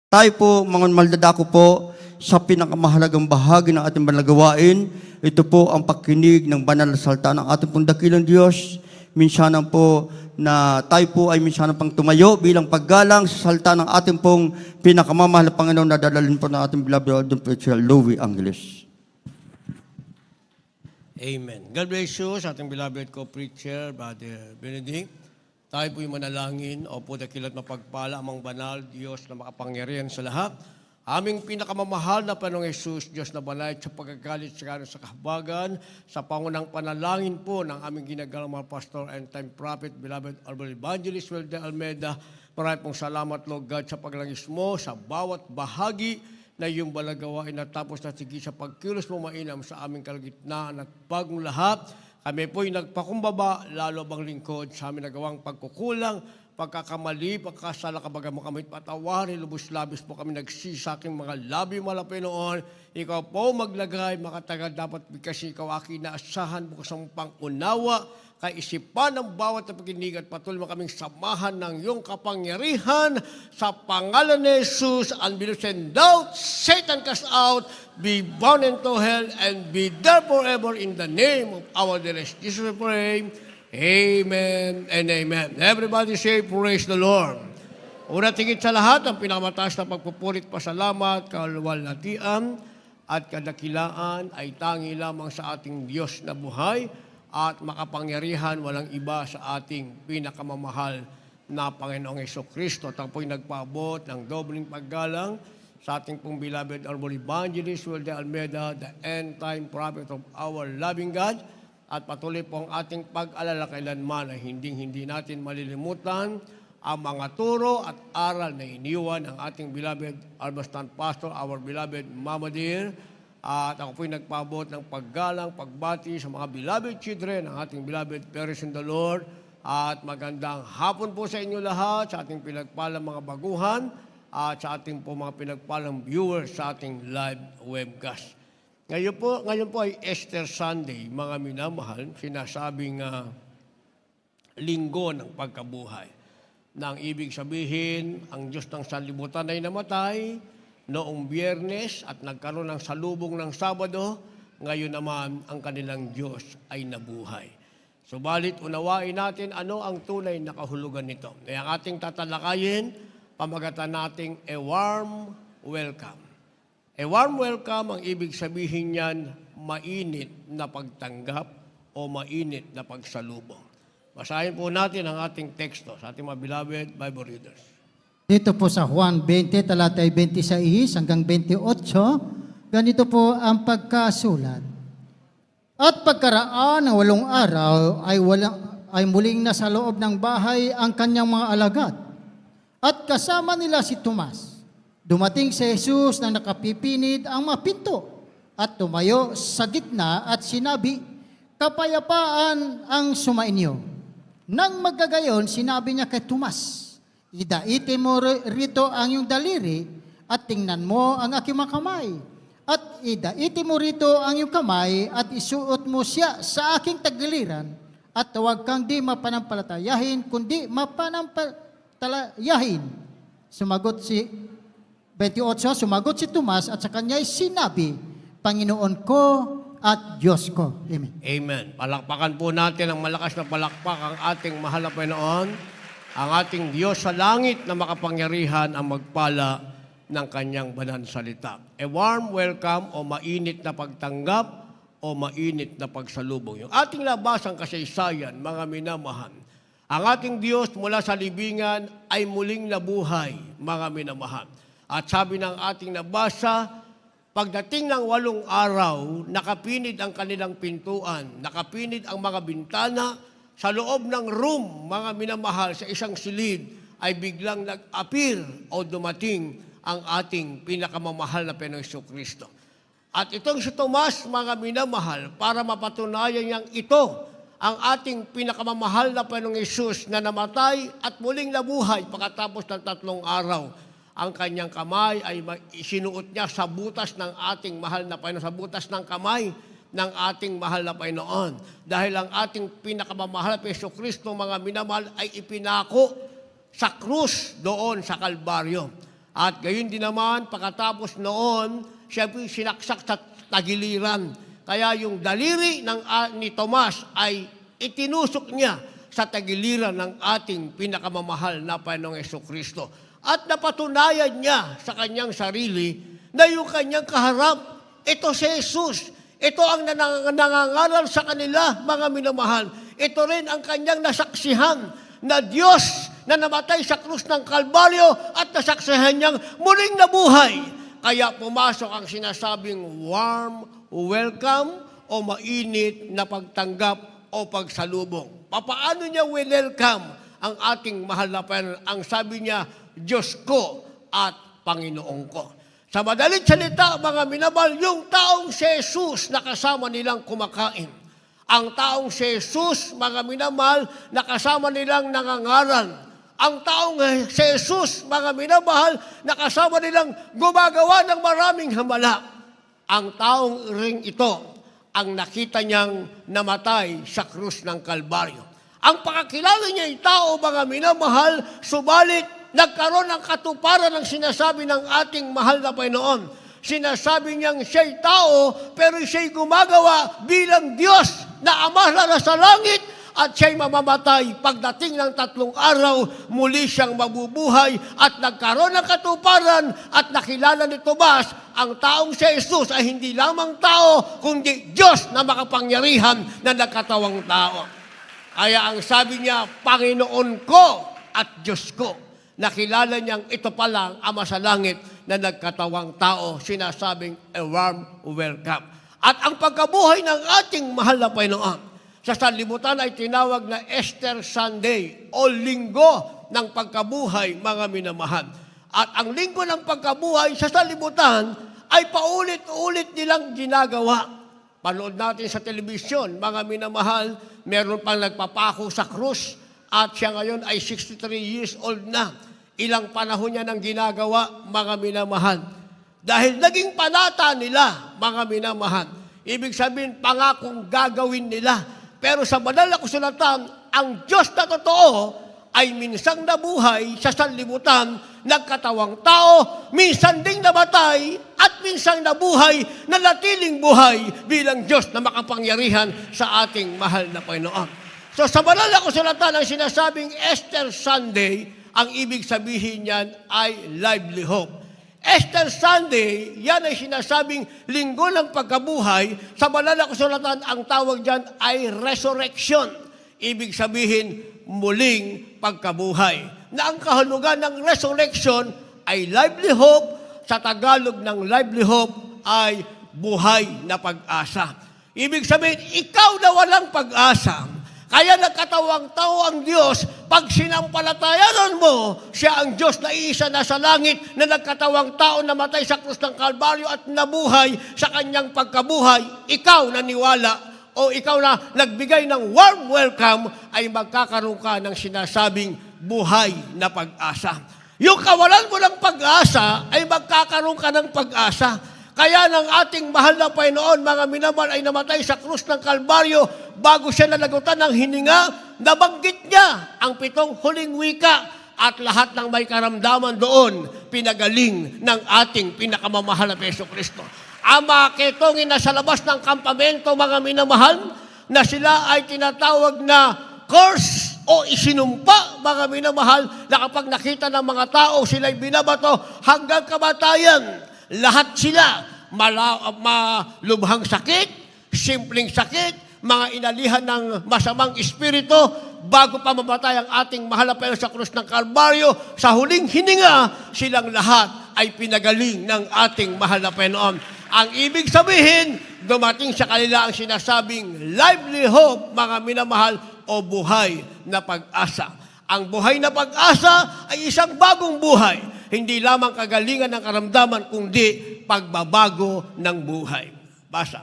Tayo po, mga maldadako po, sa pinakamahalagang bahagi ng ating banal ito po ang pakinig ng banal na salita ng ating pong dakilang Diyos. Minsanan po na tayo po ay minsanan pang tumayo bilang paggalang sa salita ng ating pong pinakamamahal na Panginoon na dadalhin po ng ating beloved preacher, Louie Angeles. Amen. God bless you sa ating beloved co-preacher, Brother Benedict. Tayo po'y manalangin. Opo, dakilat mapagpala amang banal, Diyos na makapangyarihan sa lahat. Aming pinakamamahal na Panginoong Hesus, Diyos na balay sa pagkagalit sa kahabagan, sa pangunang panalangin po ng aming ginagalang mga pastor and time prophet, beloved Arbal Evangelist Welder Almeida. Maraming pong salamat, Lord God, sa paglangis mo sa bawat bahagi na iyong balagawain na tapos na sige sa pagkilos mo mainam sa aming kalagitnaan at bagong lahat. Kami po'y nagpakumbaba, lalo bang lingkod sa aming nagawang pagkukulang, pagkakamali, pagkasala kabaga mo kami patawarin, lubos-labis po kami nagsisaking mga labi malapay noon. Ikaw po maglagay, makatagal dapat kasi ikaw aking naasahan bukas ang pangunawa, kaisipan ng bawat na pakinig at patuloy mo kaming samahan ng iyong kapangyarihan sa pangalan ni Jesus. Unbelief and doubt, Satan cast out, be bound into hell, and be there forever in the name of our dearest Jesus we pray. Amen and amen. Everybody say, praise the Lord. Una tingin sa lahat, ang pinakamataas na pagpupulit, pasalamat, kaluwalhatian at kadakilaan ay tangi lamang sa ating Diyos na buhay at makapangyarihan, walang iba sa ating pinakamamahal na Panginoong Jesucristo. At po'y nagpaabot ng dobling paggalang sa ating pong beloved Arbal Evangelist Welder Almeida, the end time prophet of our loving God. At patuloy po ang ating pag-alala kailanman ay hindi natin malilimutan ang mga turo at aral na iniwan ng ating beloved Arbastan Pastor, our beloved Mama Dear. At ako po'y nagpaabot ng paggalang, pagbati sa mga beloved children, ang ating beloved parents in the Lord. At magandang hapon po sa inyo lahat, sa ating pinagpalang mga baguhan, at sa ating po mga pinagpalang viewers sa ating live webcast. Ngayon po ay Easter Sunday, mga minamahal, sinasabing linggo ng pagkabuhay. Nang ibig sabihin, ang Diyos ng sanlibutan ay namatay noong Biyernes at nagkaroon ng salubong ng Sabado, ngayon naman ang kanilang Diyos ay nabuhay. Subalit unawain natin ano ang tunay na kahulugan nito. Kaya ang ating tatalakayin, pamagatan nating a warm welcome. A warm welcome, ang ibig sabihin niyan, mainit na pagtanggap o mainit na pagsalubong. Basahin po natin ang ating teksto sa ating mga beloved Bible readers. Dito po sa Juan 20, talatay 26 hanggang 28, ganito po ang pagkasulat. At pagkaraan ng 8 araw ay muling nasa loob ng bahay ang kanyang mga alagad. At kasama nila si Tomas. Dumating si Jesus na nakapipinid ang mga pinto at tumayo sa gitna at sinabi, "Kapayapaan ang sumainyo." Nang magagayon, sinabi niya kay Tomas, "Idaitin mo rito ang iyong daliri at tingnan mo ang aking mga kamay. At idaitin mo rito ang iyong kamay at isuot mo siya sa aking tagiliran at huwag kang di mapanampalatayahin kundi mapanampalatayahin." Sumagot si 28, sumagot si Tomas at sa kanya'y sinabi, "Panginoon ko at Diyos ko." Amen. Amen. Palakpakan po natin ang malakas na palakpak ang ating mahal na Panginoon, ang ating Diyos sa langit na makapangyarihan ang magpala ng kanyang banal na salita. A warm welcome o mainit na pagtanggap o mainit na pagsalubong. Yung ating nabasang kasaysayan, mga minamahal, ang ating Diyos mula sa libingan ay muling nabuhay, mga minamahal. At sabi ng ating nabasa, pagdating ng 8 araw, nakapinid ang kanilang pintuan, nakapinid ang mga bintana, sa loob ng room, mga minamahal, sa isang silid, ay biglang nag-appear o dumating ang ating pinakamamahal na Panginoong Jesucristo. At itong si Tomas, mga minamahal, para mapatunayan niyang ito, ang ating pinakamamahal na Panginoong Jesus na namatay at muling nabuhay pagkatapos ng 3 araw. Ang kanyang kamay ay isinuot niya sa butas ng ating mahal na Panginoon, sa butas ng kamay ng ating mahal na Panginoon. Dahil ang ating pinakamamahal na Jesucristo, mga minamahal, ay ipinako sa krus doon sa Kalbaryo. At gayon din naman, pagkatapos noon, siya po sinaksak sa tagiliran. Kaya yung daliri ni Tomas ay itinusok niya sa tagiliran ng ating pinakamamahal na Panginoong Jesucristo. At napatunayan niya sa kanyang sarili na yung kanyang kaharap, ito si Jesus. Ito ang nangangaral sa kanila, mga minamahal. Ito rin ang kanyang nasaksihan na Diyos na namatay sa krus ng Kalbaryo at nasaksihan niyang muling nabuhay. Kaya pumasok ang sinasabing warm welcome o mainit na pagtanggap o pagsalubong. Papaano niya welcome ang ating mahal na Panginoon? Ang sabi niya, Diyos ko at Panginoon ko. Sa madalit salita, mga minamahal, yung taong si Jesus na kasama nilang kumakain. Ang taong si Jesus, mga minamahal, na kasama nilang nangangaral. Ang taong si Jesus, mga minamahal, na kasama nilang gumagawa ng maraming hamala. Ang taong ring ito, ang nakita niyang namatay sa krus ng Kalbaryo. Ang pakakilala niya yung tao, mga minamahal, subalit nagkaroon ng katuparan ng sinasabi ng ating mahal na Panginoon. Sinasabi niyang siya'y tao, pero siya'y gumagawa bilang Diyos na Ama na sa langit, at siya'y mamamatay. Pagdating ng 3 araw, muli siyang mabubuhay at nagkaroon ng katuparan at nakilala ni Tomas, ang taong si Jesus ay hindi lamang tao, kundi Diyos na makapangyarihan na nagkatawang tao. Kaya ang sabi niya, Panginoon ko at Diyos ko. Nakilala niyang ito palang Ama sa langit na nagkatawang tao, sinasabing a warm welcome. At ang pagkabuhay ng ating mahal na Panginoon, sa sanlibutan ay tinawag na Easter Sunday o linggo ng pagkabuhay, mga minamahal. At ang linggo ng pagkabuhay sa sanlibutan ay paulit-ulit nilang ginagawa. Panood natin sa telebisyon, mga minamahal, meron pang nagpapako sa krus at siya ngayon ay 63 years old na. Ilang panahon niya nang ginagawa, mga minamahal. Dahil naging panata nila, mga minamahal. Ibig sabihin, pangakong gagawin nila. Pero sa banal na kasulatan, ang Diyos na totoo ay minsang nabuhay sa sanlibutan, nagkatawang tao, minsan ding namatay, at minsang nabuhay na natiling buhay bilang Diyos na makapangyarihan sa ating mahal na Panginoon. So sa banal na kasulatan, ang sinasabing Easter Sunday, ang ibig sabihin niyan ay lively hope. Easter Sunday, yan ay sinasabing linggo ng pagkabuhay. Sa banal na kasulatan, ang tawag dyan ay resurrection. Ibig sabihin, muling pagkabuhay. Na ang kahulugan ng resurrection ay lively hope. Sa Tagalog ng lively hope ay buhay na pag-asa. Ibig sabihin, ikaw na walang pag-asa. Kaya nagkatawang tao ang Diyos, pag sinampalatayanan mo, siya ang Diyos na iisa na sa langit, na nagkatawang tao na matay sa krus ng Kalbaryo at nabuhay sa kanyang pagkabuhay, ikaw na niwala o ikaw na nagbigay ng warm welcome, ay magkakaroon ka ng sinasabing buhay na pag-asa. Yung kawalan mo ng pag-asa, ay magkakaroon ka ng pag-asa. Kaya ng ating mahal na Panginoon, mga minamahal, ay namatay sa krus ng Kalbaryo, bago siya nalagutan ng hininga, nabanggit niya ang 7 huling wika at lahat ng may karamdaman doon, pinagaling ng ating pinakamamahal na Jesucristo. Ang mga ketongin na sa labas ng kampamento, mga minamahal, na sila ay tinatawag na curse o isinumpa, mga minamahal, na kapag nakita ng mga tao, sila'y binabato hanggang kamatayan. Lahat sila, malubhang sakit, simpleng sakit, mga inalihan ng masamang espiritu, bago pa mamatay ang ating mahal na Panginoon sa krus ng Kalbaryo, sa huling hininga, silang lahat ay pinagaling ng ating mahal na Panginoon. Ang ibig sabihin, dumating sa kanila ang sinasabing lively hope, mga minamahal, o buhay na pag-asa. Ang buhay na pag-asa ay isang bagong buhay. Hindi lamang kagalingan ng karamdaman, kundi pagbabago ng buhay. Basa.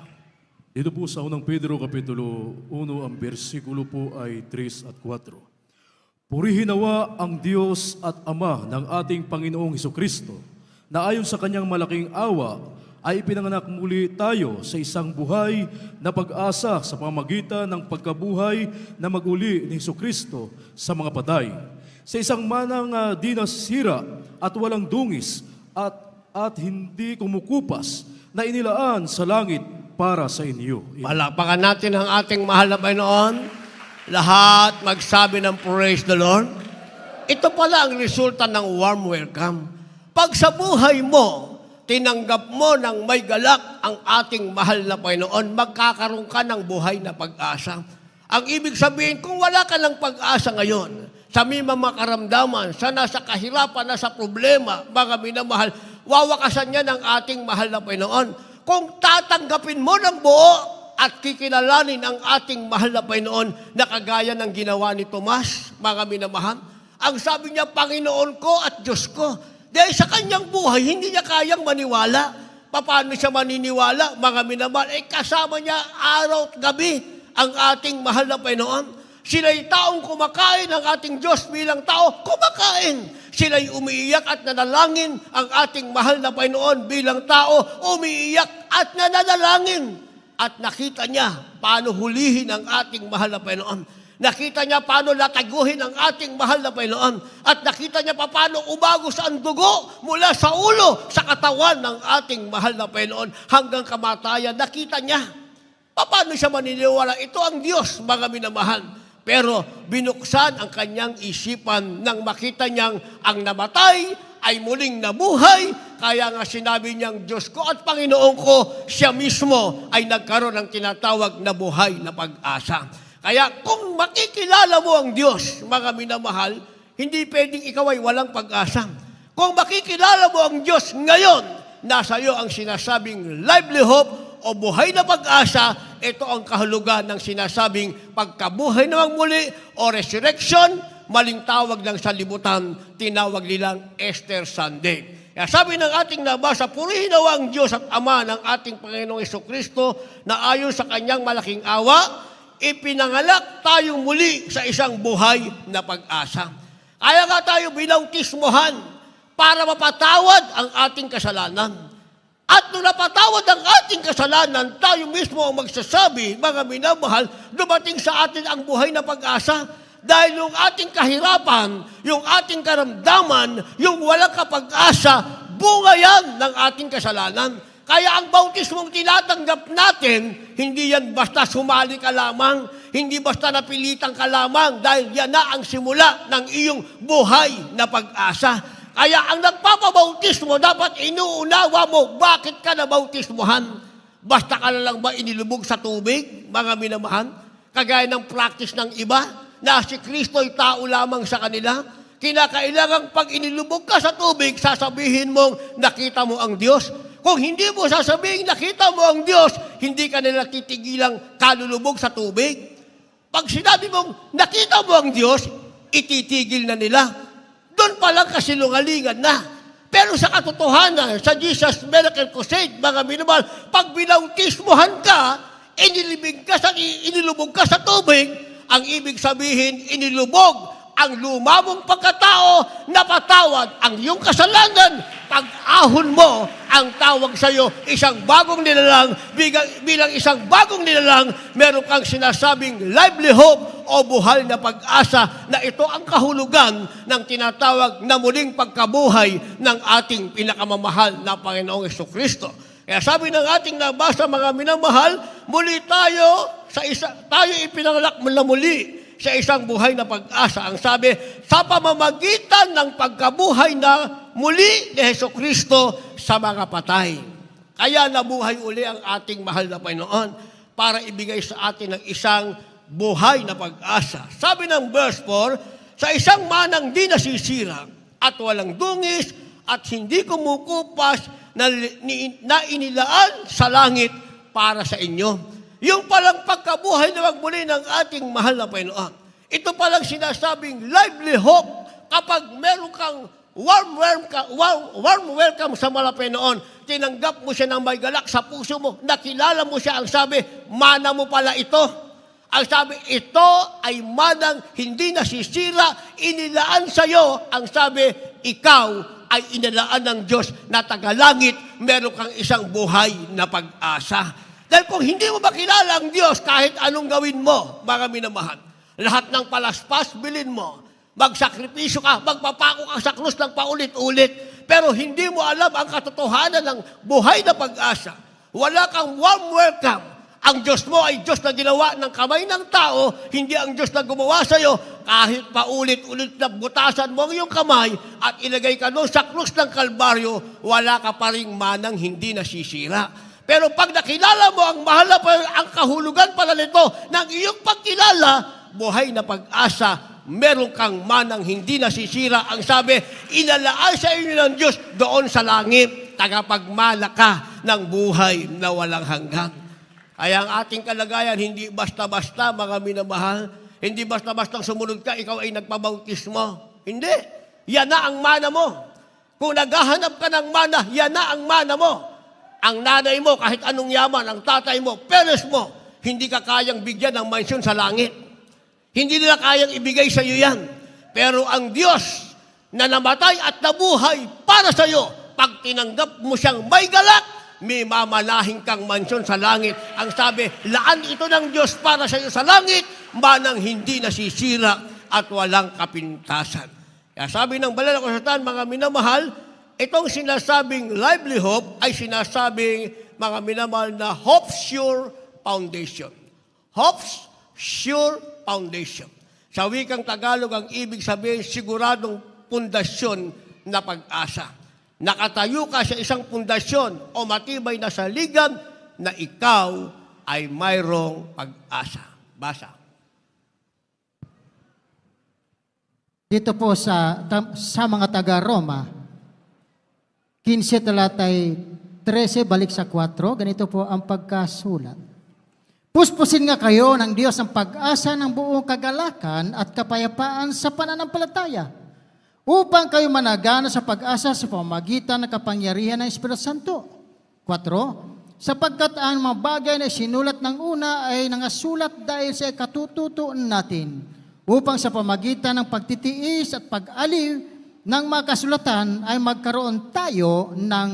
Dito po sa unang Pedro Kapitulo 1, ang bersikulo po ay 3 at 4. Purihin nawa ang Diyos at Ama ng ating Panginoong Hesukristo, na ayon sa kanyang malaking awa, ay ipinanganak muli tayo sa isang buhay na pag-asa sa pamamagitan ng pagkabuhay na maguli ni Hesukristo sa mga patay. sa isang manang di nasira at walang dungis at hindi kumukupas na inilaan sa langit para sa inyo. Palakpakan natin ang ating mahal na Panginoon. Lahat magsabi ng praise the Lord. Ito pala ang resulta ng warm welcome. Pag sa buhay mo, tinanggap mo ng may galak ang ating mahal na Panginoon, magkakaroon ka ng buhay na pag-asa. Ang ibig sabihin, kung wala ka ng pag-asa ngayon, sa may mga karamdaman, sa nasa kahirapan, nasa problema, mga minamahal, wawakasan niya ng ating mahal na Panginoon. Kung tatanggapin mo ng buo at kikilalanin ang ating mahal na Panginoon na kagaya ng ginawa ni Tomas, mga minamahal, ang sabi niya, Panginoon ko at Diyos ko. Dahil sa kanyang buhay, hindi niya kayang maniwala. Paano siya maniniwala, mga minamahal? Kasama niya araw at gabi ang ating mahal na Panginoon. Sila'y taong kumakain ng ating Diyos bilang tao, kumakain. Sila'y umiiyak at nanalangin ang ating mahal na Panginoon bilang tao, umiiyak at nananalangin. At nakita niya paano hulihin ang ating mahal na Panginoon. Nakita niya paano lataguhin ang ating mahal na Panginoon. At nakita niya paano umagos ang dugo mula sa ulo, sa katawan ng ating mahal na Panginoon hanggang kamatayan. Nakita niya paano siya maniniwala. Ito ang Diyos, mga minamahal. Pero binuksan ang kanyang isipan nang makita niyang ang namatay ay muling nabuhay. Kaya nga sinabi niyang, Diyos ko at Panginoon ko, siya mismo ay nagkaroon ng tinatawag na buhay na pag-asa. Kaya kung makikilala mo ang Diyos, mga minamahal, hindi pwedeng ikaw ay walang pag-asa. Kung makikilala mo ang Diyos ngayon, nasa iyo ang sinasabing lively hope o buhay na pag-asa. Ito ang kahulugan ng sinasabing pagkabuhay namang muli o resurrection, maling tawag ng salibutan, tinawag nilang Easter Sunday. Kaya sabi ng ating nabasa, purihin nawa ang Diyos at Ama ng ating Panginoong Jesucristo na ayon sa kanyang malaking awa, ipinangalak tayong muli sa isang buhay na pag-asa. Kaya nga tayo binautismohan para mapatawad ang ating kasalanan. At nung napatawad ang ating kasalanan, tayo mismo ang magsasabi, mga minamahal, dumating sa atin ang buhay na pag-asa. Dahil yung ating kahirapan, yung ating karamdaman, yung walang kapag-asa, bunga yan ng ating kasalanan. Kaya ang bautismong tinatanggap natin, hindi yan basta sumali ka lamang, hindi basta napilitan ka lamang, dahil yan na ang simula ng iyong buhay na pag-asa. Kaya ang nagpapabautismo, dapat inuunawa mo, bakit ka nabautismohan? Basta ka na lang ba inilubog sa tubig, mga minamahal? Kagaya ng practice ng iba, na si Kristo ay tao lamang sa kanila. Kinakailangan pag inilubog ka sa tubig, sasabihin mong nakita mo ang Diyos. Kung hindi mo sasabihin nakita mo ang Diyos, hindi ka nila titigilang kalulubog sa tubig. Pag sinabi mong nakita mo ang Diyos, ititigil na nila. Doon pa lang kasinungalingan na. Pero sa katotohanan, sa Jesus Miracle Crusade, mga minamahal, pag binautismohan ka, inilubog ka sa tubig, ang ibig sabihin, inilubog ang lumamong pagkatao, napatawad ang iyong kasalanan. Pag-ahon mo, ang tawag sa iyo, isang bagong nilalang, bilang isang bagong nilalang, meron kang sinasabing lively hope o buhay na pag-asa na ito ang kahulugan ng tinatawag na muling pagkabuhay ng ating pinakamamahal na Panginoong Jesucristo. Kaya sabi ng ating nabasa, mga minamahal, muli tayo ipinangalak na muli sa isang buhay na pag-asa. Ang sabi, sa pamamagitan ng pagkabuhay na muli ni Jesucristo sa mga patay. Kaya nabuhay uli ang ating mahal na Panginoon para ibigay sa atin ng isang buhay na pag-asa. Sabi ng verse 4, sa isang manang di nasisira at walang dungis at hindi kumukupas na inilaan sa langit para sa inyo. Yung palang pagkabuhay na magmuli ng ating mahal na Panginoon. Ito palang sinasabing lively hope kapag meron kang warm welcome sa mahal na Panginoon, tinanggap mo siya ng may galak sa puso mo, nakilala mo siya, ang sabi, mana mo pala ito. Ang sabi, ito ay manang hindi nasisira, inilaan sa iyo. Ang sabi, ikaw ay inilaan ng Diyos na tagalangit, meron kang isang buhay na pag-asa. Dahil kung hindi mo makilala ang Diyos, kahit anong gawin mo, mga minamahal, lahat ng palaspas, bilin mo. Magsakripisyo ka, magpapako ka sa krus ng paulit-ulit. Pero hindi mo alam ang katotohanan ng buhay na pag-asa. Wala kang warm welcome. Ang Diyos mo ay Diyos na ginawa ng kamay ng tao, hindi ang Diyos na gumawa sa iyo. Kahit paulit-ulit na butasan mo ang iyong kamay at ilagay ka doon sa krus ng Kalbaryo, wala ka pa ring manang hindi nasisira. Pero pag nakilala mo ang mahal na ang kahulugan pala nito ng iyong pagkilala, buhay na pag-asa, meron kang manang hindi nasisira. Ang sabi, inalaan sa inyo ng Diyos doon sa langit, tagapagmana ka ng buhay na walang hanggan. Kaya ang ating kalagayan, hindi basta-basta, mga minamahal, hindi basta-bastang sumunod ka, ikaw ay nagpabautismo. Hindi. Yan na ang mana mo. Kung naghahanap ka ng mana, yan na ang mana mo. Ang nanay mo, kahit anong yaman, ang tatay mo, parents mo, hindi ka kayang bigyan ng mansyon sa langit. Hindi nila kayang ibigay sa iyo yan. Pero ang Diyos na namatay at nabuhay para sa iyo, pag tinanggap mo siyang may galak, may mamanahing kang mansyon sa langit. Ang sabi, laan ito ng Diyos para sa iyo sa langit, manang hindi nasisira at walang kapintasan. Kaya sabi ng banal na kasulatan, mga minamahal, itong sinasabing lively hope ay sinasabing, mga minamahal, na hope sure foundation. Hope's sure foundation. Sa wikang Tagalog, ang ibig sabihin, siguradong pundasyon na pag-asa. Nakatayo ka sa isang pundasyon o matibay na saligan na ikaw ay mayroong pag-asa. Basa. Dito po sa mga taga-Roma, 15 talatay 13, balik sa 4, ganito po ang pagkasulat. Puspusin nga kayo ng Diyos ang pag-asa ng buong kagalakan at kapayapaan sa pananampalataya, upang kayo managana sa pag-asa sa pamamagitan ng kapangyarihan ng Espiritu Santo. 4, sapagkat ang mga bagay na sinulat ng una ay nangasulat dahil sa katututuan natin, upang sa pamamagitan ng pagtitiis at pag-aliw ng mga kasulatan ay magkaroon tayo ng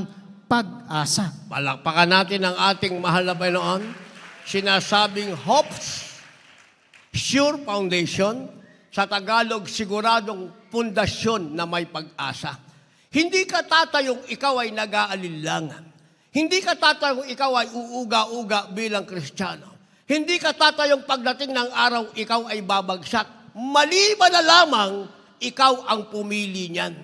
pag-asa. Palakpakan natin ang ating mahal na Panginoon. Sinasabing hope's sure foundation, sa Tagalog, siguradong pundasyon na may pag-asa. Hindi ka tatayong ikaw ay nag-aalinlangan. Hindi ka tatayong ikaw ay uuga-uga bilang Kristiyano. Hindi ka tatayong pagdating ng araw, ikaw ay babagsak. Maliban na lamang, ikaw ang pumili niyan.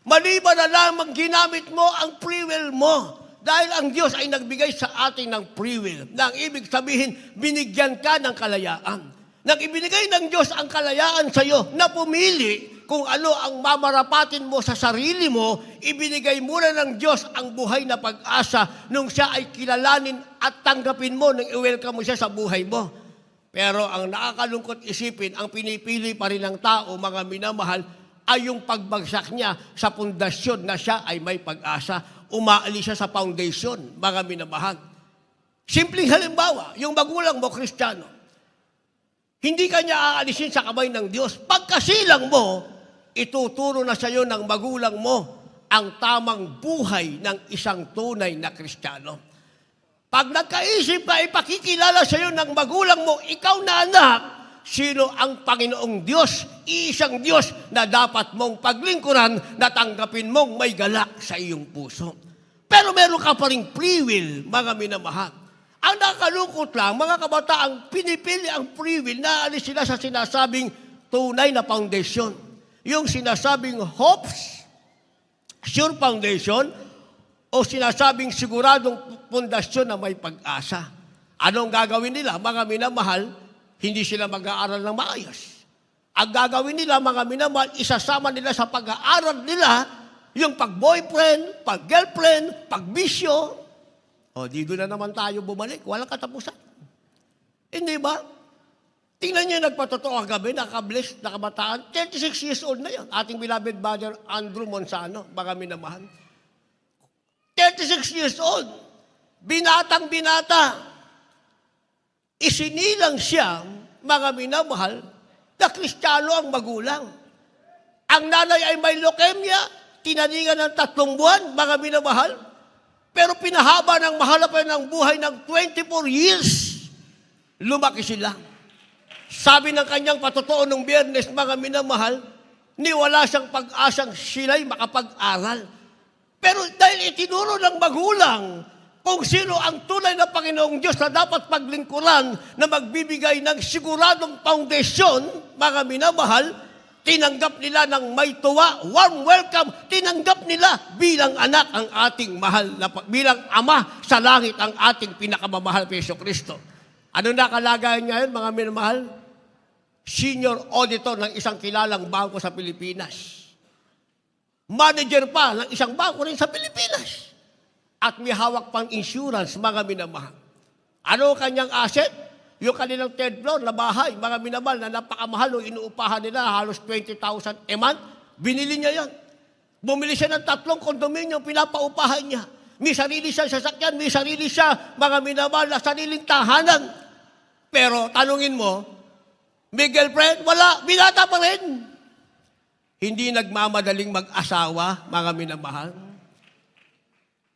Maliban na lamang, ginamit mo ang free will mo. Dahil ang Diyos ay nagbigay sa atin ng free will. Na ang ibig sabihin, binigyan ka ng kalayaan. Nang ibinigay ng Diyos ang kalayaan sa iyo, na pumili kung ano ang mamarapatin mo sa sarili mo, ibinigay muna ng Diyos ang buhay na pag-asa nung siya ay kilalanin at tanggapin mo nang i-welcome mo siya sa buhay mo. Pero ang nakakalungkot isipin, ang pinipili pa rin ng tao, mga minamahal, ay yung pagbagsak niya sa pundasyon na siya ay may pag-asa. Umaalis siya sa foundation, mga minamahal. Simpleng halimbawa, yung magulang mo, Kristiyano, hindi ka niya aalisin sa kamay ng Diyos. Pagkasilang mo, ituturo na sa iyo ng magulang mo ang tamang buhay ng isang tunay na Kristiyano. Pag nagkaisip ka, ipakikilala sa iyo ng magulang mo, ikaw na anak, sino ang Panginoong Diyos, iisang Diyos na dapat mong paglingkuran, na tanggapin mong may galak sa iyong puso. Pero meron ka pa ring free will, mga minamahal. Ang nakakalungkot lang, mga kabataang pinipili ang free will, naalis sila sa sinasabing tunay na foundation. Yung sinasabing hopes, sure foundation, o sinasabing siguradong pundasyon na may pag-asa. Anong gagawin nila, mga minamahal? Hindi sila mag-aaral ng maayos. Ang gagawin nila, mga minamahal, isasama nila sa pag-aaral nila yung pag-boyfriend, pag-girlfriend, pag-bisyo. O, dito na naman tayo bumalik. Walang katapusan. Hindi ba? Tingnan niyo, nagpatotoo kagabi, nakabless, nakabataan. 36 years old na yun. Ating beloved brother, Andrew Monsano, mga minamahal. 36 years old. Binatang binata. Isinilang siya, mga minamahal, na Kristiyano ang magulang. Ang nanay ay may leukemia, tinaningan ng 3 buwan, mga minamahal, pero pinahaba ng mahalapan ng buhay ng 24 years. Lumaki sila. Sabi ng kanyang patotoo nung Biyernes, mga minamahal, ni wala siyang pag-asang sila'y makapag-aral. Pero dahil itinuro ng magulang kung sino ang tunay na Panginoong Diyos na dapat paglingkuran na magbibigay ng siguradong foundation, mga minamahal, tinanggap nila ng may tuwa, warm welcome, tinanggap nila bilang anak ang ating mahal, bilang ama sa langit ang ating pinakamamahal na Jesucristo. Ano na kalagayan ngayon, mga minamahal? Senior auditor ng isang kilalang bangko sa Pilipinas. Manager pa ng isang bangko rin sa Pilipinas. At may hawak pang insurance, mga minamahal. Ano kanyang asset? Yung kanilang third floor na bahay, mga minamahal, na napakamahal, o inuupahan nila, halos 20,000 a month. Binili niya yan. Bumili siya ng 3 kondominium, pinapaupahan niya. May sarili siya sasakyan, may sarili siya, mga minamahal, na sariling tahanan. Pero tanungin mo, may girlfriend? Wala, binata pa rin. Hindi nagmamadaling mag-asawa, mga minamahal.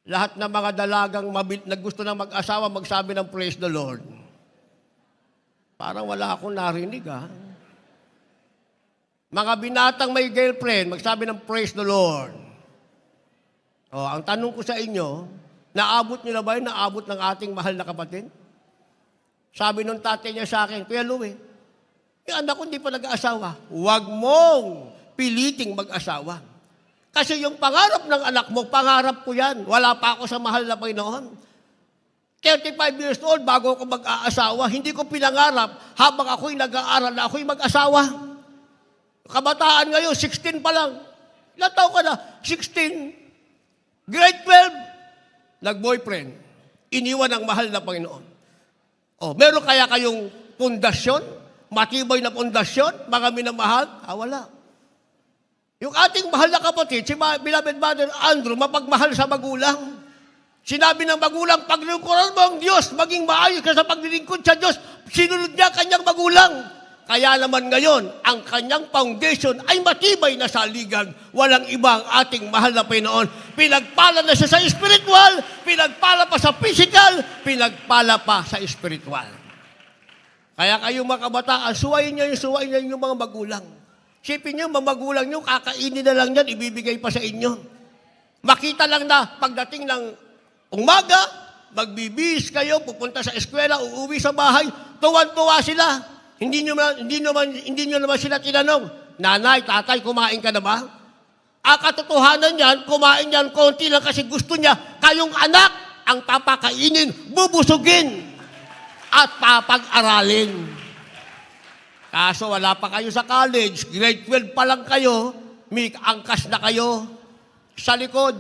Lahat ng mga dalagang gusto na mag-asawa, magsabi ng praise the Lord. Parang wala akong narinig, ha? Mga binatang may girlfriend, magsabi ng praise the Lord. O, ang tanong ko sa inyo, naabot niyo na ba yun? Naabot ng ating mahal na kapatid? Sabi nung tatay niya sa akin, Kuya Louie, yung anak ko hindi pa nag-aasawa. Huwag mong piliting mag-asawa. Kasi yung pangarap ng anak mo, pangarap ko yan. Wala pa ako sa mahal na Panginoon. 35 years old, bago ako mag-aasawa, hindi ko pinangarap habang ako'y nag-aaral na ako'y mag-asawa. Kabataan ngayon, 16 pa lang. Ilang taon ka na? 16. Grade 12, nag-boyfriend. Iniwan ang mahal na Panginoon. O, meron kaya kayong pundasyon? Matibay na pundasyon? Mga minamahal? Wala. Yung ating mahal na kapatid, si beloved Brother Andrew, mapagmahal sa magulang. Sinabi ng magulang, paglingkuran mo ang Diyos, maging maayos ka sa paglilingkod sa Diyos, sinunod niya kanyang magulang. Kaya naman ngayon, ang kanyang foundation ay matibay na saligan. Walang ibang ating mahal na Panginoon. Pinagpala na siya sa spiritual, pinagpala pa sa physical, pinagpala pa sa spiritual. Kaya kayong mga kabataan, suwayin niyo yung mga magulang. Sipin niyo, mga magulang niyo, kakainin na lang yan, ibibigay pa sa inyo. Makita lang na pagdating ng umaga, magbibis kayo, pupunta sa eskwela, uuwi sa bahay, tuwan-tuwa sila. Hindi nyo naman sila tinanong, nanay, tatay, kumain ka na ba? Katotohanan yan, kumain yan konti lang kasi gusto niya, kayong anak ang papakainin, bubusugin, at papag-aralin. Kaso wala pa kayo sa college, grade 12 pa lang kayo, may angkas na kayo sa likod.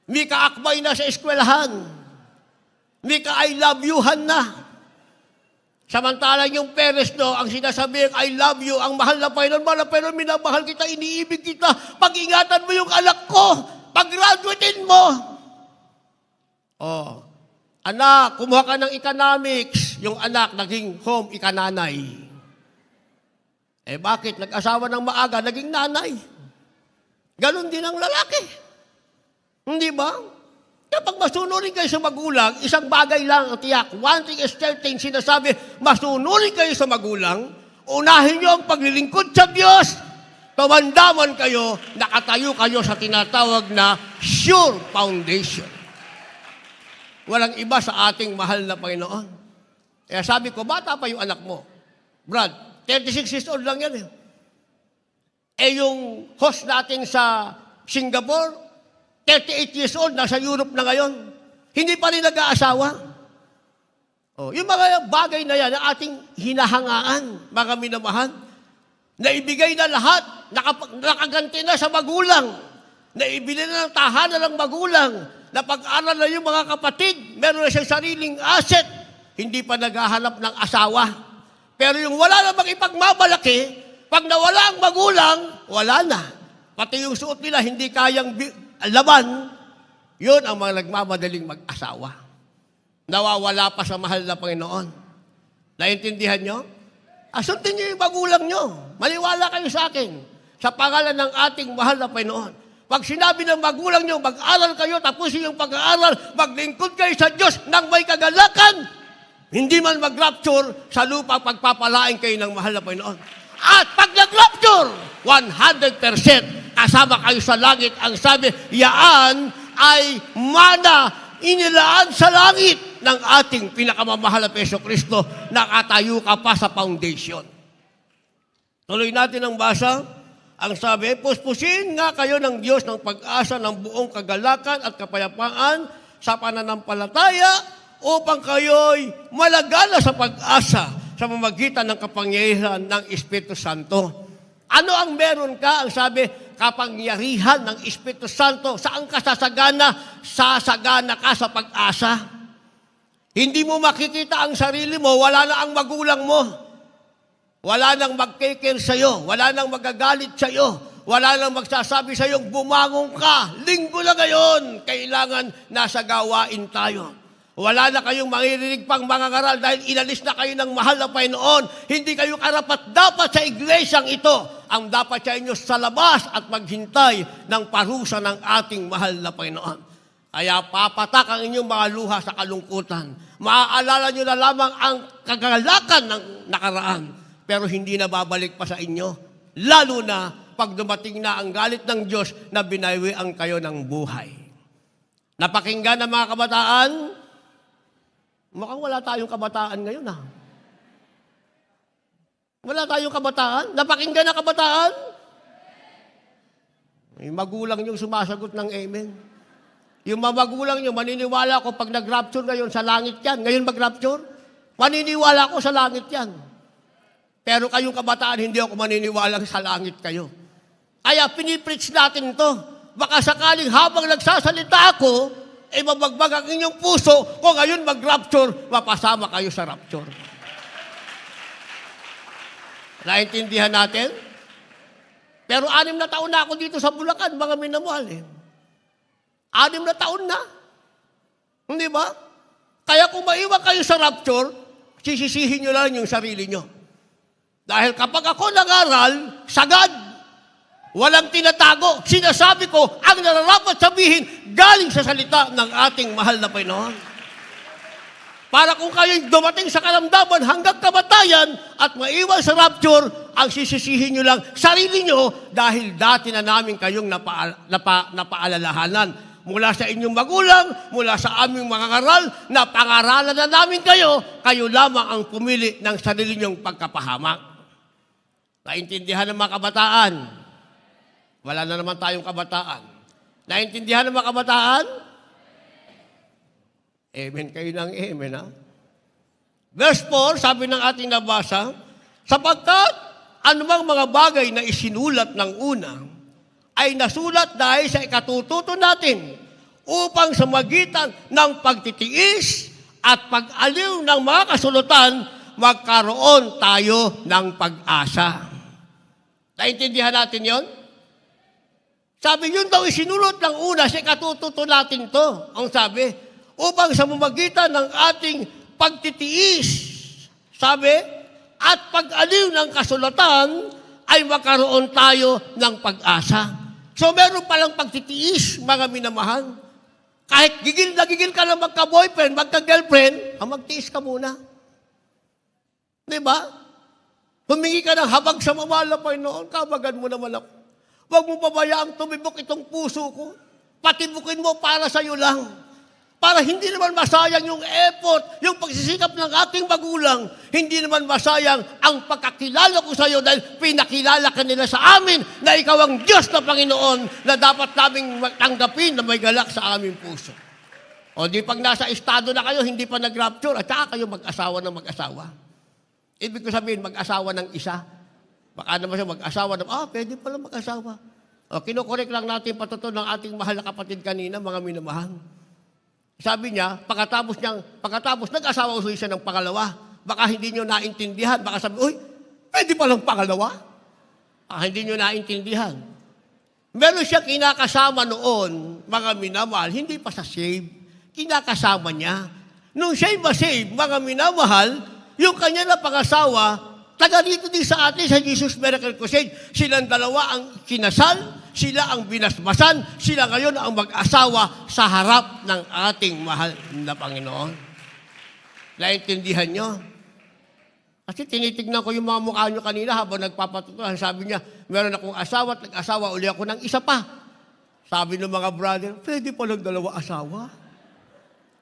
May kaakbay na sa eskwelahan. May ka-I love you-han na. Samantalang yung parents no, ang sinasabi, I love you, ang mahal na Panginoon, minamahal kita, iniibig kita, pag-ingatan mo yung anak ko, pag-graduatein mo. Oh, anak, kumuha ka ng economics, yung anak naging home ikananay. Bakit? Nag-asawa ng maaga, naging nanay. Ganon din ang lalaki. Hindi ba? Kapag masunurin kayo sa magulang, isang bagay lang ang tiyak. One thing is certain, sinasabi, masunurin kayo sa magulang, unahin niyo ang paglilingkod sa Diyos, tumandaman kayo, nakatayo kayo sa tinatawag na sure foundation. Walang iba sa ating mahal na Panginoon. Kaya sabi ko, bata pa yung anak mo. Brad, 36 years old lang yan. Yung host natin sa Singapore, 38 years old, nasa Europe na ngayon. Hindi pa rin nag-aasawa. Yung mga bagay na yan, na ating hinahangaan, mga minamahal, na ibigay na lahat, nakaganti na sa magulang, na ibili na ng tahanan ng magulang, na pag-aral na yung mga kapatid, meron na siyang sariling asset, hindi pa naghahanap ng asawa. Pero yung wala namang ipagmamalaki, pag nawala ang magulang, wala na. Pati yung suot nila, hindi kayang laban, yun ang mga nagmamadaling mag-asawa. Nawawala pa sa mahal na Panginoon. Naintindihan nyo? Sundin nyo yung magulang nyo. Maniwala kayo sa akin. Sa pangalan ng ating mahal na Panginoon. Pag sinabi ng magulang nyo, mag-aral kayo, tapusin yung pag-aaral, maglingkod kayo sa Diyos nang may kagalakan, hindi man mag-rapture sa lupa pagpapalain kayo ng mahal na Panginoon. At pag nag-rapture, 100% kasama kayo sa langit. Ang sabi, yaan ay mana inilaan sa langit ng ating pinakamamahal na Hesus Kristo. Nakatayo ka pa sa foundation. Tuloy natin ang basa. Ang sabi, puspusin nga kayo ng Diyos ng pag-asa ng buong kagalakan at kapayapaan sa pananampalataya upang kayo'y malagala sa pag-asa sa pamamagitan ng kapangyarihan ng Espiritu Santo. Ano ang meron ka? Ang sabi, kapangyarihan ng Espiritu Santo. Saan ka sasagana? Sasagana ka sa pag-asa. Hindi mo makikita ang sarili mo, wala na ang magulang mo. Wala nang mag-care sa'yo. Wala nang magagalit sa'yo. Wala nang magsasabi sa'yo, bumangon ka. Linggo na ngayon. Kailangan nasa gawain tayo. Wala na kayong maririnig pang mga ngaral dahil inalis na kayo ng mahal na Panginoon. Hindi kayo karapat-dapat sa iglesyang ito. Ang dapat sa inyo sa labas at maghintay ng parusa ng ating mahal na Panginoon. Kaya papatak ang inyong mga luha sa kalungkutan. Maaalala nyo na lamang ang kagalakan ng nakaraan. Pero hindi na babalik pa sa inyo. Lalo na pag dumating na ang galit ng Diyos na binaywian kayo ng buhay. Napakinggan ng mga kabataan? Mukhang wala tayong kabataan ngayon, ha? Wala tayong kabataan? Napakinggan na kabataan? May magulang yung sumasagot ng amen. Yung mga magulang nyo, maniniwala ko pag nag-rapture ngayon sa langit yan. Ngayon mag-rapture? Maniniwala ko sa langit yan. Pero kayong kabataan, hindi ako maniniwala sa langit kayo. Kaya pinipreach natin to. Baka sakaling habang nagsasalita ako, mabagbag ang inyong puso, kung ngayon mag-rapture, mapasama kayo sa rapture. Naintindihan natin? Pero 6 na taon na ako dito sa Bulacan, mga minamahal. 6 na taon na. Hindi ba? Kaya kung maiwan kayo sa rapture, sisisihin nyo lang yung sarili nyo. Dahil kapag ako nag-aral, sagad, walang tinatago. Sinasabi ko, ang nararapat sabihin, galing sa salita ng ating mahal na Panginoon. Para kung kayo'y dumating sa kalamdaman hanggang kamatayan at maiwan sa rapture, ang sisisihin nyo lang sarili nyo dahil dati na namin kayong napaalalahanan. Mula sa inyong magulang, mula sa aming mga ngaral, napangaralan na namin kayo, kayo lamang ang pumili ng sarili nyong pagkapahamak. Naintindihan ng mga kabataan? Wala na naman tayong kabataan. Naintindihan ng mga kabataan? Amen kayo ng amen, ha? Verse 4, sabi ng ating nabasa, sapagkat anumang mga bagay na isinulat ng una, ay nasulat dahil sa ikatututo natin upang sa magitan ng pagtitiis at pag-aliw ng mga kasulatan, magkaroon tayo ng pag-asa. Naintindihan natin yon? Sabi, yun daw isinulot ng una, sa ikatututo natin to. Ang sabi, upang sa mamagitan ng ating pagtitiis, sabi, at pag-aliw ng kasulatan, ay magkaroon tayo ng pag-asa. So meron palang pagtitiis, mga minamahal. Kahit gigil na gigil ka na magka-boyfriend, magka-girlfriend, magtiis ka muna. Diba? Humingi ka ng habag sa mamahal na Panginoon, kabagan mo naman ako. Huwag mo pabayaang tumibok itong puso ko. Patibukin mo para sa iyo lang. Para hindi naman masayang yung effort, yung pagsisikap ng ating magulang. Hindi naman masayang ang pagkakilala ko sa iyo dahil pinakilala ka nila sa amin na ikaw ang Diyos na Panginoon na dapat naming tanggapin na may galak sa aming puso. O di pag nasa estado na kayo, hindi pa nag-rapture, at saka kayo mag-asawa ng mag-asawa. Ibig ko sabihin, mag-asawa ng isa. Baka naman siya mag-asawa ng, pwede pala mag-asawa. O, kinukorek lang natin patuto ng ating mahal na kapatid kanina, mga minamahal. Sabi niya, pagkatapos nag-asawa ulit siya ng pangalawa. Baka hindi niyo naintindihan. Baka sabi, pwede palang pangalawa? Baka hindi niyo naintindihan. Meron siya kinakasama noon, mga minamahal, hindi pa sa save. Kinakasama niya. Nung siya'y ma-save, mga minamahal, yung kanya na pangasawa, taga dito din sa atin, sa Jesus Miracle Crusade, silang dalawa ang kinasal, sila ang binasbasan, sila ngayon ang mag-asawa sa harap ng ating mahal na Panginoon. Naintindihan nyo? Kasi tinitignan ko yung mga mukha nyo kanina habang nagpapatutunan. Sabi niya, meron akong asawa at nag-asawa uli ako ng isa pa. Sabi ng mga brother, pwede palang 2 asawa?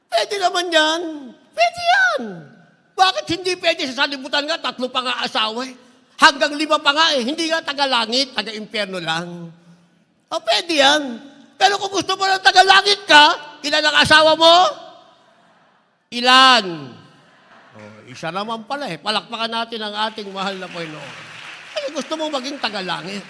Pwede naman yan. Pwede yan. Bakit hindi pwede sa salibutan nga, 3 pa nga asawa eh. Hanggang 5 pa nga eh. Hindi nga taga-langit, taga-impyerno lang. O pwede yan. Pero kung gusto mo ng taga-langit ka, ilan ang asawa mo? Ilan? Isa naman pala eh. Palakpakan natin ang ating mahal na Panginoon. Ay, gusto mo maging tagalangit.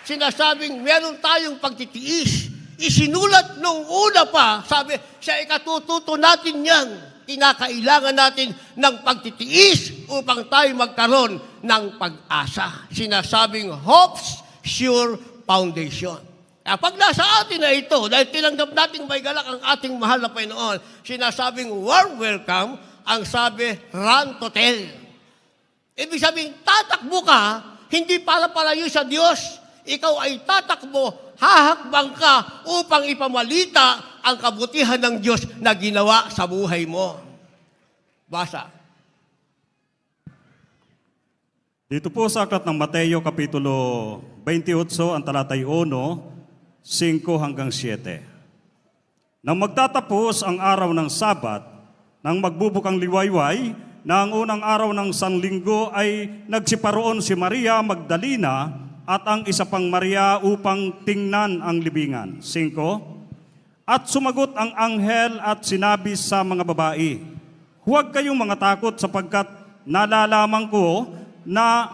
Sinasabing meron tayong pagtitiis. Isinulat nung una pa, sabi, sa ikatututo natin yan. Kinakailangan natin ng pagtitiis upang tayo magkaroon ng pag-asa. Sinasabing hope's sure foundation. Pag nasa atin na ito, dahil tinanggap nating may galak ang ating mahal na Panginoon, sinasabing warm welcome, ang sabi, run to tell. Ibig sabihin, tatakbo ka, hindi para palayo sa Diyos. Ikaw ay tatakbo, hahakbang ka upang ipamalita ang kabutihan ng Diyos na ginawa sa buhay mo. Basa. Dito po sa aklat ng Mateo Kapitulo 28, ang talatay 1, 5 hanggang 7. Nang magtatapos ang araw ng Sabat, nang magbubukang liwayway, na ang unang araw ng Sanlinggo ay nagsiparoon si Maria Magdalena at ang isa pang Maria upang tingnan ang libingan. 5. At sumagot ang anghel at sinabi sa mga babae, huwag kayong mga takot sapagkat nalalaman ko na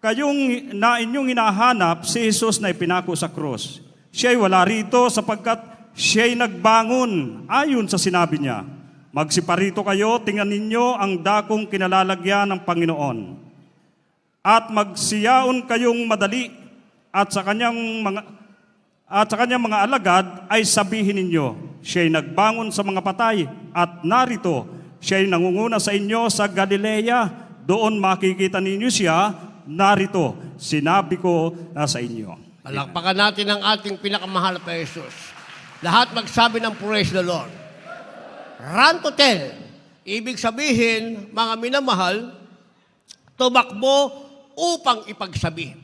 inyong hinahanap si Jesus na ipinako sa krus. Siya'y wala rito sapagkat siya'y nagbangon ayon sa sinabi niya. Magsiparito kayo, tingnan ninyo ang dakong kinalalagyan ng Panginoon. At magsiyaon kayong madali at sa kanyang mga alagad ay sabihin ninyo, siya'y nagbangon sa mga patay at narito, siya'y nangunguna sa inyo sa Galilea. Doon makikita ninyo siya, narito, sinabi ko na sa inyo. Palakpakan natin ang ating pinakamahal na Jesus. Lahat magsabi ng praise the Lord. Run to tell. Ibig sabihin, mga minamahal, tumakbo upang ipagsabi.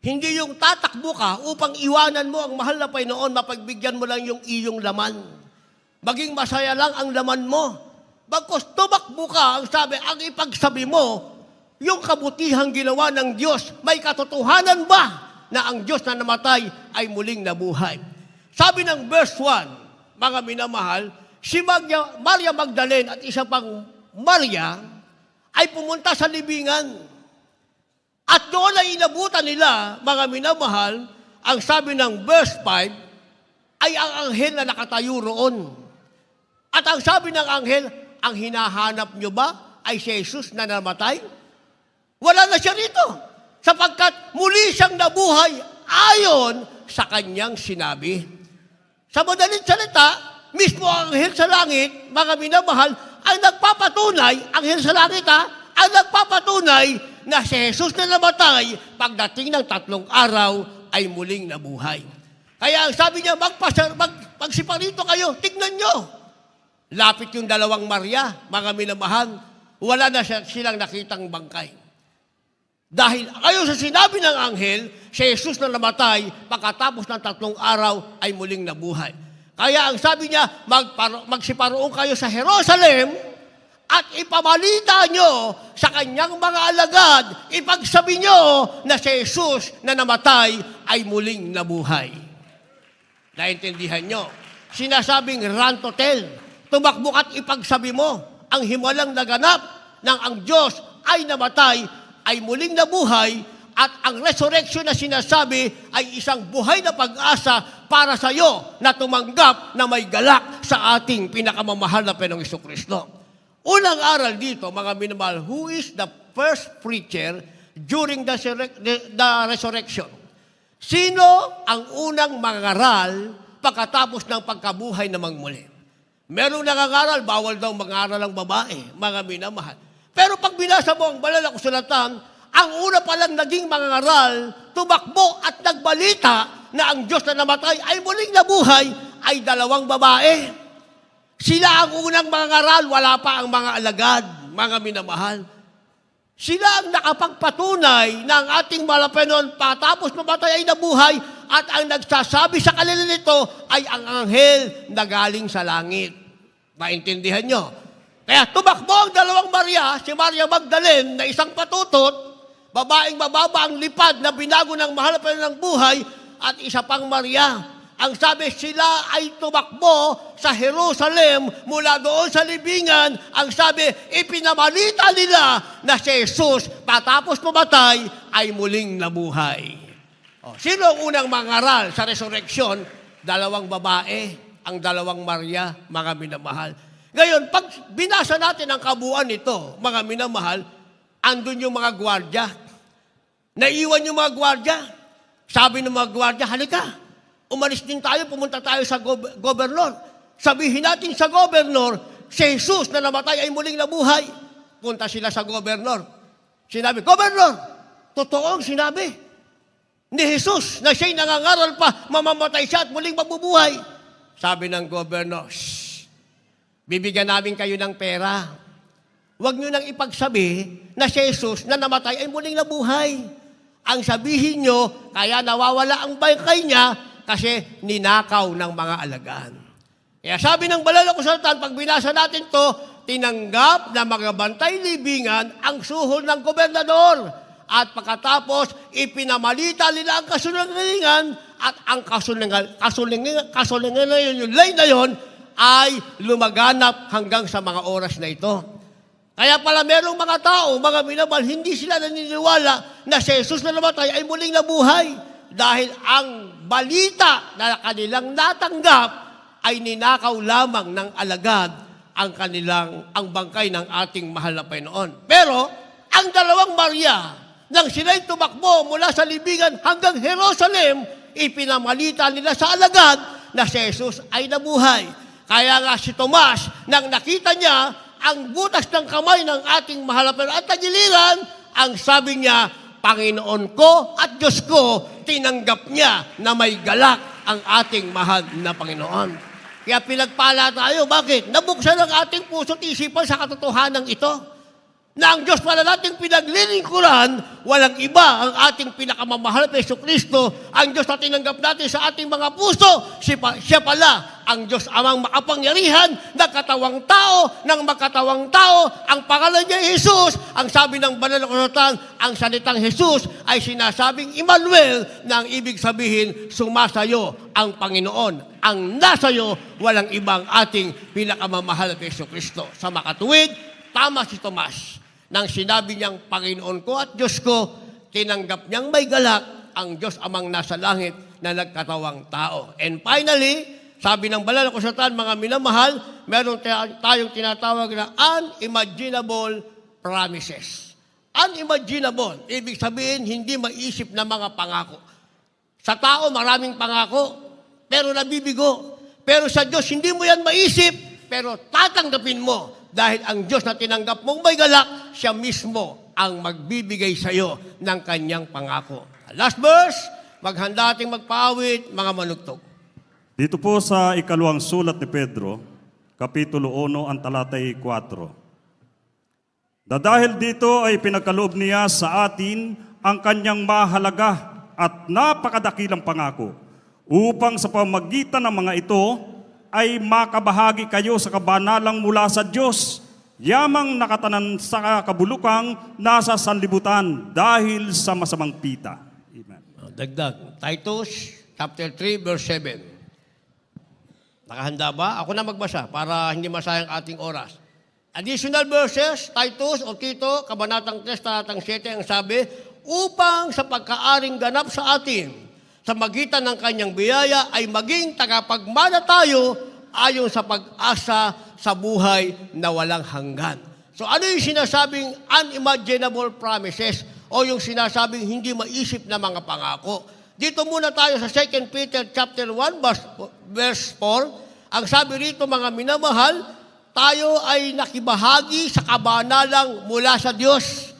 Hindi yung tatakbo ka upang iwanan mo ang mahal na Panginoon, mapagbigyan mo lang yung iyong laman. Maging masaya lang ang laman mo. Bagkus tumakbo ka, ang sabi, ang ipagsabi mo, yung kabutihang ginawa ng Diyos, may katotohanan ba na ang Diyos na namatay ay muling nabuhay? Sabi ng verse 1, mga minamahal, si Maria Magdalene at isa pang Maria ay pumunta sa libingan. At doon ay inabutan nila, mga minamahal, ang sabi ng verse 5, ay ang anghel na nakatayo roon. At ang sabi ng anghel, ang hinahanap nyo ba ay si Jesus na namatay? Wala na siya rito, sapagkat muli siyang nabuhay ayon sa kanyang sinabi. Sa madaling salita, mismo ang anghel sa langit, mga minamahal, ang nagpapatunay, anghel sa langit ang nagpapatunay na si Jesus na namatay, pagdating ng 3 araw, ay muling nabuhay. Kaya ang sabi niya, magsiparito kayo, tignan nyo. Lapit yung 2 Maria, mga minamahal, wala na silang nakitang bangkay. Dahil ayon sa sinabi ng anghel, si Jesus na namatay, pagkatapos ng 3 araw, ay muling nabuhay. Kaya ang sabi niya, magsiparoon kayo sa Jerusalem at ipamalita nyo sa kanyang mga alagad, ipagsabi nyo na si Jesus na namatay ay muling nabuhay. Naintindihan nyo? Sinasabing run to tell. Tumakbo at ipagsabi mo ang himalang naganap ng ang Diyos ay namatay, ay muling nabuhay, at ang resurrection na sinasabi ay isang buhay na pag-asa para sa iyo na tumanggap na may galak sa ating pinakamamahal na Panginoong Jesucristo. Unang aral dito, mga minamahal, who is the first preacher during the resurrection? Sino ang unang mangaral pagkatapos ng pagkabuhay na muli? Merong nangangaral, bawal daw mangaral ang babae, mga minamahal. Pero pag binasa mo ang banal na kasulatan, ang una palang naging mangangaral, tumakbo at nagbalita na ang Diyos na namatay ay muling nabuhay, ay 2 babae. Sila ang unang mangangaral, wala pa ang mga alagad, mga minamahal. Sila ang nakapagpatunay ng ating mahal na Panginoon patapos mamatay ay nabuhay at ang nagsasabi sa kanila nito ay ang anghel na galing sa langit. Maintindihan nyo? Kaya tumakbo ang dalawang Maria, si Maria Magdalene na isang patutot, babaeng mababa ang lipad na binago ng mahal na Panginoon ng buhay, at isa pang Maria. Ang sabi, sila ay tumakbo sa Jerusalem mula doon sa libingan. Ang sabi, ipinamalita nila na si Jesus patapos mamatay ay muling nabuhay. O, sino ang unang mangaral sa resurrection? Dalawang babae, ang dalawang Maria, mga minamahal. Ngayon, pag binasa natin ang kabuuan nito, mga minamahal, andun yung mga gwardya. Naiwan yung mga gwardya. Sabi ng mga gwardya, halika, umalis din tayo, pumunta tayo sa gobernador. Sabihin natin sa gobernador, si Jesus na namatay ay muling nabuhay. Punta sila sa gobernador. Sinabi, gobernador, totoo ang sinabi ni Jesus na siya'y nangangaral pa, mamamatay siya at muling mabubuhay. Sabi ng gobernador, bibigyan namin kayo ng pera. Huwag nyo nang ipagsabi na si Jesus na namatay ay muling nabuhay. Ang sabihin nyo, kaya nawawala ang bangkay niya kasi ninakaw ng mga alagaan. Kaya sabi ng banal na kasulatan, pag binasa natin to, tinanggap na mga bantay libingan ang suhol ng gobernador. At pagkatapos, ipinamalita nila ang kasulungan at ang kasulungan na yun, yung lay na yun, ay lumaganap hanggang sa mga oras na ito. Kaya pala merong mga tao, mga minamahal, hindi sila naniniwala na si Jesus na namatay ay muling nabuhay. Dahil ang balita na kanilang natanggap ay ninakaw lamang ng alagad ang bangkay ng ating mahal na Panginoon. Pero, ang dalawang Maria, nang sila'y tumakbo mula sa libingan hanggang Jerusalem, ipinamalita nila sa alagad na si Jesus ay nabuhay. Kaya nga si Tomas, nang nakita niya ang butas ng kamay ng ating mahal na Panginoon at tagiliran, ang sabi niya, Panginoon ko at Diyos ko, tinanggap niya na may galak ang ating mahal na Panginoon. Kaya pinagpala tayo. Bakit? Nabuksan ang ating puso at isipan sa katotohanan ito. Na ang Diyos pala nating pinaglilingkuran, walang iba ang ating pinakamamahal na Jesucristo, ang Diyos na tinanggap natin sa ating mga puso, siya pala ang Diyos amang makapangyarihan, nagkatawang tao, ng magkatawang tao, ang pangalan niya Jesus, ang sabi ng banal na kasulatan, ang salitang Jesus ay sinasabing Emmanuel, na ang ibig sabihin, sumasayo ang Panginoon. Ang nasayo, walang ibang ating pinakamamahal na Jesucristo. Sa makatuwid, tama si Tomas. Nang sinabi niyang, Panginoon ko at Diyos ko, tinanggap niyang may galak ang Diyos amang nasa langit na nagkatawang tao. And finally, sabi ng banal na kasulatan, mga minamahal, meron tayong tinatawag na unimaginable promises. Unimaginable, ibig sabihin, hindi maisip na mga pangako. Sa tao, maraming pangako, pero nabibigo. Pero sa Diyos, hindi mo yan maisip, pero tatanggapin mo. Dahil ang Diyos na tinanggap mong may galak, siya mismo ang magbibigay sa iyo ng kanyang pangako. Last verse, maghanda ating magpaawit, mga manugtog. Dito po sa ikalawang sulat ni Pedro, Kapitulo 1, ang talatay 4. Dahil dito ay pinagkaloob niya sa atin ang kanyang mahalaga at napakadakilang pangako, upang sa pamagitan ng mga ito, ay makabahagi kayo sa kabanalang mula sa Diyos, yamang nakatanan sa kabulukang nasa sanlibutan dahil sa masamang pita. Amen. Dagdag, Titus chapter 3, verse 7. Nakahanda ba? Ako na magbasa para hindi masayang ating oras. Additional verses, Titus o Tito, Kabanatang 3, talatang 7, ang sabi, upang sa pagkaaring ganap sa atin, sa magitan ng kanyang biyaya ay maging tagapagmana tayo ayon sa pag-asa sa buhay na walang hanggan. So ano yung sinasabing unimaginable promises o yung sinasabing hindi maisip na mga pangako? Dito muna tayo sa 2 Peter chapter 1 verse 4. Ang sabi rito, mga minamahal, tayo ay nakibahagi sa kabanalang mula sa Diyos.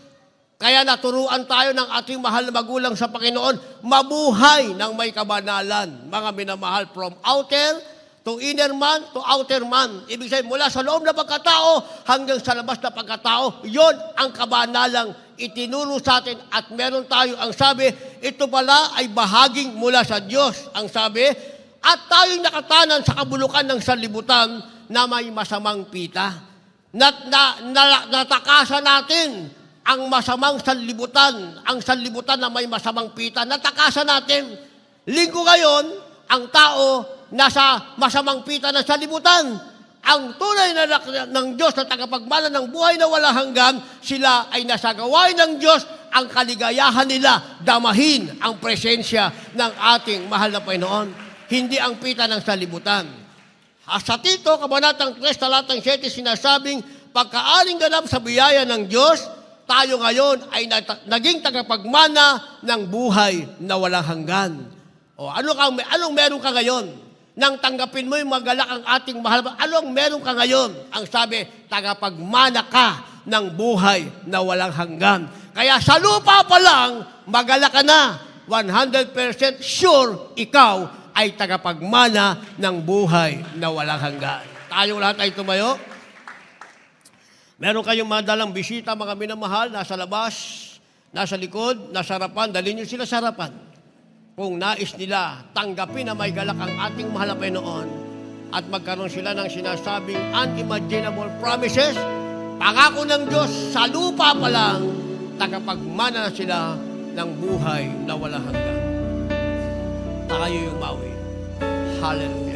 Kaya naturuan tayo ng ating mahal na magulang sa Panginoon, mabuhay ng may kabanalan. Mga minamahal, from outer to inner man to outer man. Ibig sabihin, mula sa loob na pagkatao hanggang sa labas na pagkatao, yon ang kabanalang itinuro sa atin at meron tayo ang sabi, ito pala ay bahaging mula sa Diyos. Ang sabi, at tayo'y nakatanan sa kabulukan ng sanlibutan na may masamang pita. Natakasan natin ang masamang sanlibutan, ang sanlibutan na may masamang pita. Natakasan natin. Linggo ngayon, ang tao nasa masamang pita ng sanlibutan. Ang tunay na anak ng Diyos na tagapagmana ng buhay na walang hanggan, sila ay nasa gawain ng Diyos, ang kaligayahan nila, damahin ang presensya ng ating mahal na Panginoon. Hindi ang pita ng sanlibutan. Sa Tito, Kabanatang 3, Talatang 7, sinasabing, pagkaaring ganap sa biyaya ng Diyos, tayo ngayon ay naging tagapagmana ng buhay na walang hanggan. O, anong meron ka ngayon? Nang tanggapin mo yung magalak ang ating mahal, anong meron ka ngayon? Ang sabi, tagapagmana ka ng buhay na walang hanggan. Kaya sa lupa pa lang, magalak ka na. 100% sure ikaw ay tagapagmana ng buhay na walang hanggan. Tayong lahat ay tumayo. Meron kayong madalang bisita, mga minamahal, nasa labas, nasa likod, nasa harapan, dalhin nyo sila sa harapan. Kung nais nila tanggapin na may galak ang ating mahal na Panginoon at magkaroon sila ng sinasabing unimaginable promises, pangako ng Diyos sa lupa pa lang, tagapagmana na sila ng buhay na walang hanggan. Tayo yung bawi. Hallelujah.